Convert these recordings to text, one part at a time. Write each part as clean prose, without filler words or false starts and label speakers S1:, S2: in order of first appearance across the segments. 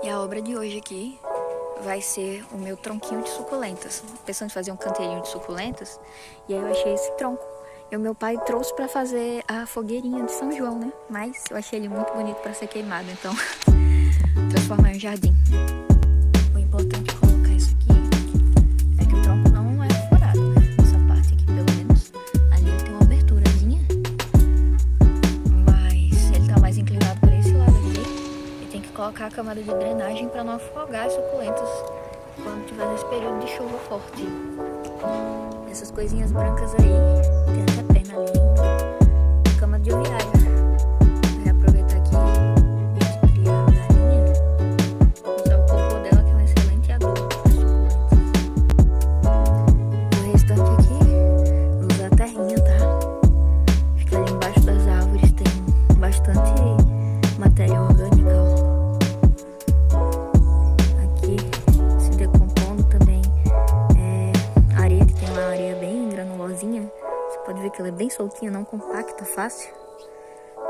S1: E a obra de hoje aqui vai ser o meu tronquinho de suculentas. Pensando em fazer um canteirinho de suculentas, e aí eu achei esse tronco. E o meu pai trouxe pra fazer a fogueirinha de São João, né? Mas eu achei ele muito bonito pra ser queimado, então transformar em um jardim. O importante é colocar isso aqui é que o tronco não é furado, né? Essa parte aqui, pelo menos. Ali ele tem uma aberturazinha, mas ele tá mais inclinado para esse lado aqui. E tem que colocar a camada de drenagem para não afogar as suculentas quando tiver nesse período de chuva forte. Essas coisinhas brancas aí, tem até pena ali, cama de oviário. Vou aproveitar aqui e criar a galinha, usar o cocô dela, que é um excelente adubo para suculentas. O restante aqui, usar a terrinha, tá? Fica ali embaixo das árvores, tem bastante matéria orgânica, ó. Aqui, se decompondo também, a areia, que tem uma areia bem granulosinha. Você pode ver que ela é bem soltinha, não compacta, fácil.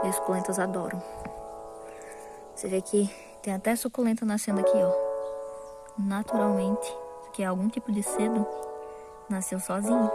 S1: E as suculentas adoram. Você vê que tem até suculenta nascendo aqui, ó. Naturalmente. Isso aqui é algum tipo de cedo. Nasceu sozinho.